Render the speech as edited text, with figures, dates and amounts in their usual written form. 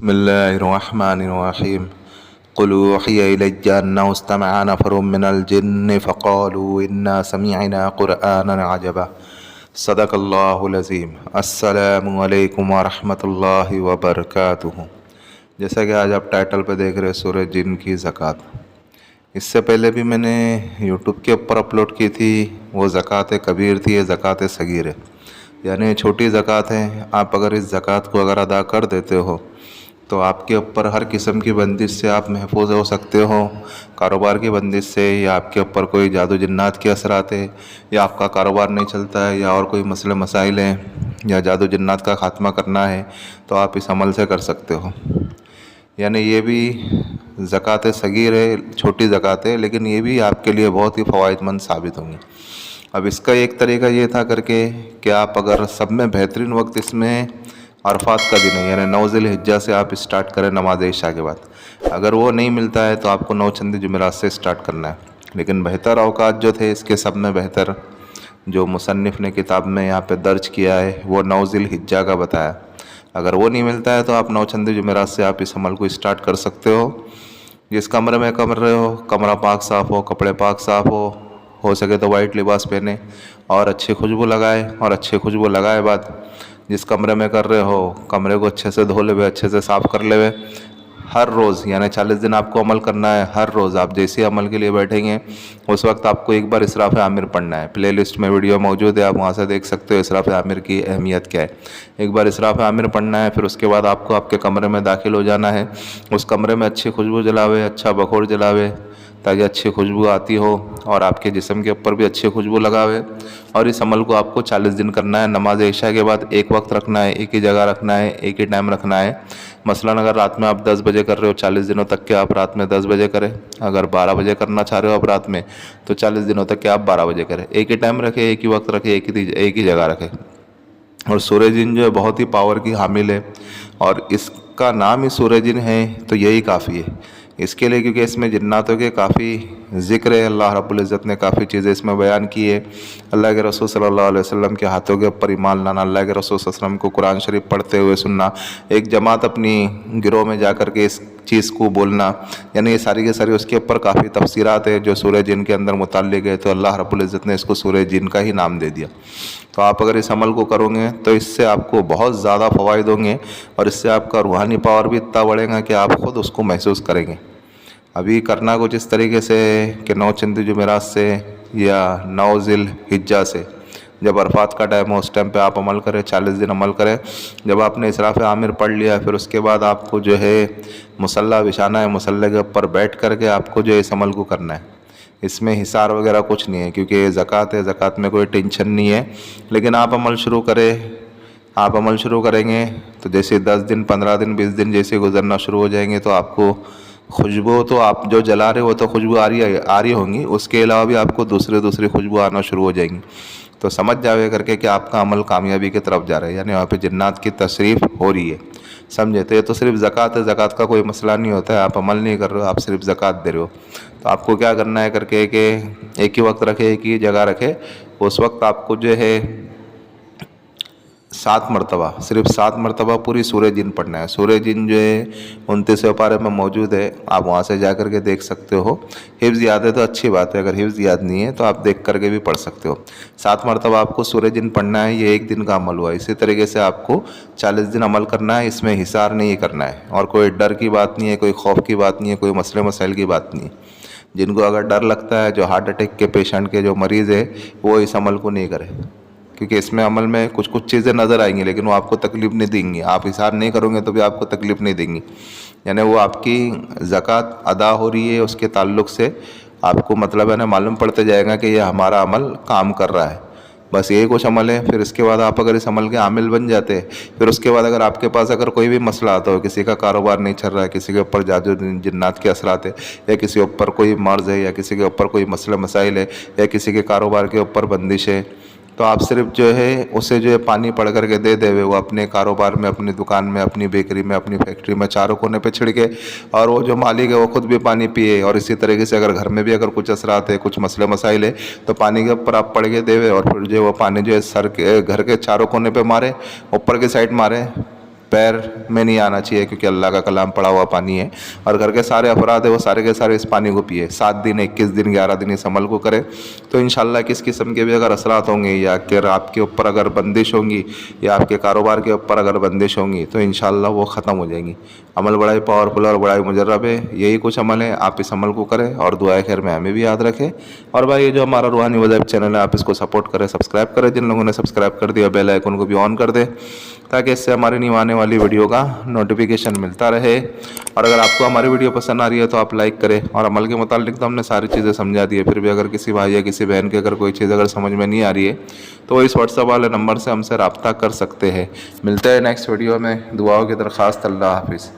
بسم الله الرحمن الرحيم. قل أوحي إلي أنه استمع نفر من الجن فقالوا إنا سمعنا قرآنا عجبا. صدق اللہ العظیم. السلام علیکم ورحمۃ اللہ وبرکاتہ. جیسا کہ آج آپ ٹائٹل پہ دیکھ رہے سورہ جن کی زکوٰۃ، اس سے پہلے بھی میں نے یوٹیوب کے اوپر اپلوڈ کی تھی. وہ زکوٰۃ کبیر تھی، یہ زکوٰۃ صغیر ہے، یعنی چھوٹی زکوٰۃ ہے. آپ اگر اس زکوٰۃ کو اگر ادا کر دیتے ہو تو آپ کے اوپر ہر قسم کی بندش سے آپ محفوظ ہو سکتے ہو. کاروبار کی بندش سے، یا آپ کے اوپر کوئی جادو جنات کے اثرات ہے، یا آپ کا کاروبار نہیں چلتا ہے، یا اور کوئی مسئلے مسائل ہیں، یا جادو جنات کا خاتمہ کرنا ہے، تو آپ اس عمل سے کر سکتے ہو. یعنی یہ بھی زکوٰۃ صغیر ہے، چھوٹی زکوٰۃ ہے، لیکن یہ بھی آپ کے لیے بہت ہی فوائد مند ثابت ہوں گی. اب اس کا ایک طریقہ یہ تھا کر کے کہ آپ اگر سب میں بہترین وقت اس میں عرفات کا دن ہے، یعنی 9 ذی الحجہ سے آپ اسٹارٹ کریں نماز عشاء کے بعد. اگر وہ نہیں ملتا ہے تو آپ کو 9 چند جمعرات سے اسٹارٹ کرنا ہے. لیکن بہتر اوقات جو تھے، اس کے سب میں بہتر جو مصنف نے کتاب میں یہاں پہ درج کیا ہے وہ 9 ذی الحجہ کا بتایا. اگر وہ نہیں ملتا ہے تو آپ 9 چند جمعرات سے آپ اس عمل کو اسٹارٹ کر سکتے ہو. جس کمرے میں کمر رہے ہو، کمرہ پاک صاف ہو، کپڑے پاک صاف ہو سکے تو وائٹ لباس پہنے اور اچھی خوشبو لگائے. اور اچھی خوشبو لگائے بعد جس کمرے میں کر رہے ہو، کمرے کو اچھے سے دھو لے ہوئے، اچھے سے صاف کر لے ہوئے. ہر روز یعنی 40 دن آپ کو عمل کرنا ہے. ہر روز آپ جیسے عمل کے لیے بیٹھیں گے اس وقت آپ کو ایک بار اسراف عامر پڑھنا ہے. پلے لسٹ میں ویڈیو موجود ہے، آپ وہاں سے دیکھ سکتے ہو اسراف عامر کی اہمیت کیا ہے. ایک بار اسراف عامر پڑھنا ہے، پھر اس کے بعد آپ کو آپ کے کمرے میں داخل ہو جانا ہے. اس کمرے میں اچھی خوشبو جلاوے، اچھا بخور جلاوے تاکہ اچھی خوشبو آتی ہو، اور آپ کے جسم کے اوپر بھی اچھی خوشبو لگاوے. اور اس عمل کو آپ کو 40 دن کرنا ہے. نماز عشاء کے بعد ایک وقت رکھنا ہے، ایک ہی جگہ رکھنا ہے، ایک ہی ٹائم رکھنا ہے. مثلاً اگر رات میں آپ 10 بجے کر رہے ہو 40 دنوں تک کہ آپ رات میں 10 بجے کریں. اگر 12 بجے کرنا چاہ رہے ہو آپ رات میں تو 40 دنوں تک کہ آپ 12 بجے کریں. ایک ہی ٹائم رکھے، ایک ہی وقت رکھے، ایک ہی جگہ رکھے. اور سورہ جن جو ہے بہت ہی پاور کی حامل ہے، اور اس کا نام ہی سورہ جن ہے تو یہی کافی ہے اس کے لیے، کیونکہ اس میں جناتوں کے کافی ذکر ہے. اللہ رب العزت نے کافی چیزیں اس میں بیان کی ہے. اللہ کے رسول صلی اللہ علیہ وسلم کے ہاتھوں کے اوپر ایمان لانا، اللہ کے رسول صلی اللہ علیہ وسلم کو قرآن شریف پڑھتے ہوئے سننا، ایک جماعت اپنی گروہ میں جا کر کے اس چیز کو بولنا، یعنی یہ ساری کے ساری اس کے اوپر کافی تفسیرات ہے جو سورہ جن کے اندر متعلق ہے. تو اللہ رب العزت نے اس کو سورہ جن کا ہی نام دے دیا. تو آپ اگر اس عمل کو کرو گے تو اس سے آپ کو بہت زیادہ فوائد ہوں گے، اور اس سے آپ کا روحانی پاور بھی اتنا بڑھے گا کہ آپ خود اس کو محسوس کریں گے. ابھی کرنا کچھ اس طریقے سے کہ 9 چند جمعرات سے یا 9 ذی الحجہ سے جب عرفات کا ٹائم ہو اس ٹائم پہ آپ عمل کریں، 40 دن عمل کریں. جب آپ نے اسراف عامر پڑھ لیا پھر اس کے بعد آپ کو جو ہے مصلی بچھانا ہے. مصلی کے اوپر بیٹھ کر کے آپ کو جو اس عمل کو کرنا ہے. اس میں حصار وغیرہ کچھ نہیں ہے کیونکہ یہ زکوٰۃ ہے، زکوٰۃ میں کوئی ٹینشن نہیں ہے. لیکن آپ عمل شروع کریں گے تو جیسے 10 دن 15 دن 20 دن جیسے گزرنا شروع ہو جائیں گے تو آپ کو خوشبو تو آپ جو جلا رہے ہو تو خوشبو آ رہی ہوں گی، اس کے علاوہ بھی آپ کو دوسری خوشبو آنا شروع ہو جائیں گی. تو سمجھ جاوے کر کے کہ آپ کا عمل کامیابی کی طرف جا رہا ہے، یعنی وہاں پہ جنات کی تشریف ہو رہی ہے. سمجھے؟ تو یہ تو صرف زکوٰۃ ہے، زکوٰۃ کا کوئی مسئلہ نہیں ہوتا ہے. آپ عمل نہیں کر رہے ہو، آپ صرف زکوٰۃ دے رہے ہو. تو آپ کو کیا کرنا ہے کر کے کہ ایک ہی وقت رکھے، ایک ہی جگہ رکھے. اس وقت آپ کو جو ہے 7 مرتبہ، صرف 7 مرتبہ پوری سورہ جن پڑھنا ہے. سورہ جن جو ہے 29 پارے میں موجود ہے، آپ وہاں سے جا کر کے دیکھ سکتے ہو. حفظ یاد ہے تو اچھی بات ہے، اگر حفظ یاد نہیں ہے تو آپ دیکھ کر کے بھی پڑھ سکتے ہو. 7 مرتبہ آپ کو سورہ جن پڑھنا ہے. یہ ایک دن کا عمل ہوا. اسی طریقے سے آپ کو 40 دن عمل کرنا ہے. اس میں حصار نہیں کرنا ہے، اور کوئی ڈر کی بات نہیں ہے، کوئی خوف کی بات نہیں ہے، کوئی مسئلے مسائل کی بات نہیں ہے. جن کو اگر ڈر لگتا ہے، جو ہارٹ اٹیک کے پیشنٹ کے جو مریض ہے، وہ اس عمل کو نہیں کرے، کیونکہ اس میں عمل میں کچھ چیزیں نظر آئیں گی لیکن وہ آپ کو تکلیف نہیں دیں گی. آپ حصار نہیں کرو گے تو بھی آپ کو تکلیف نہیں دیں گی. یعنی وہ آپ کی زکوٰۃ ادا ہو رہی ہے، اس کے تعلق سے آپ کو مطلب ہے نا معلوم پڑتے جائے گا کہ یہ ہمارا عمل کام کر رہا ہے. بس یہی کچھ عمل ہے. پھر اس کے بعد آپ اگر اس عمل کے عامل بن جاتے ہیں، پھر اس کے بعد اگر آپ کے پاس اگر کوئی بھی مسئلہ آتا ہو، کسی کا کاروبار نہیں چل رہا ہے، کسی کے اوپر جادو جنات کے اثرات ہے، یا کسی کے اوپر کوئی مرض ہے، یا کسی کے اوپر کوئی مسئلہ مسائل ہے، یا کسی کے کاروبار کے اوپر بندش ہے، تو آپ صرف جو ہے اسے جو ہے پانی پڑھ کر کے دے دے. وہ اپنے کاروبار میں، اپنی دکان میں، اپنی بیکری میں، اپنی فیکٹری میں چاروں کونے پہ چھڑکے، اور وہ جو مالک ہے وہ خود بھی پانی پیے. اور اسی طریقے سے اگر گھر میں بھی اگر کچھ اثرات ہے، کچھ مسئلے مسائل ہے، تو پانی کے اوپر آپ پڑھ کے دے. اور پھر جو وہ پانی جو ہے گھر کے چاروں کونے پہ مارے، اوپر کی سائڈ مارے، پیر میں نہیں آنا چاہیے، کیونکہ اللہ کا کلام پڑا ہوا پانی ہے، اور گھر کے سارے افراد ہیں وہ سارے کے سارے اس پانی کو پیے، 7 دن 21 دن 11 دن اس عمل کو کرے، تو انشاءاللہ کس قسم کے بھی اگر اثرات ہوں گے، یا کہ آپ کے اوپر اگر بندش ہوں گی، یا آپ کے کاروبار کے اوپر اگر بندش ہوں گی، تو انشاءاللہ وہ ختم ہو جائیں گی۔ عمل بڑا ہی پاورفل اور بڑا ہی مجرب ہے، یہی کچھ عمل ہے، آپ اس عمل کو کریں اور دعائے خیر میں ہمیں بھی یاد رکھیں۔ اور بھائی یہ جو ہمارا روحانی وظائف چینل ہے، آپ اس کو سپورٹ کریں، سبسکرائب کریں، جن لوگوں نے سبسکرائب کر دیا بیل آئیکن کو بھی آن کر دیں، تاکہ اس سے ہماری نیو آنے والی ویڈیو کا نوٹیفیکیشن ملتا رہے۔ اور اگر آپ کو ہماری ویڈیو پسند آ رہی ہے تو آپ لائک کریں، اور عمل کے متعلق تو ہم نے ساری چیزیں سمجھا دی ہے، پھر بھی اگر کسی بھائی یا کسی بہن کے اگر کوئی چیز اگر سمجھ میں نہیں آ رہی ہے تو وہ اس واٹس ایپ والے نمبر سے ہم سے رابطہ کر سکتے ہیں۔ ملتے ہیں نیکسٹ ویڈیو میں، دعاؤں کی درخواست، اللہ حافظ۔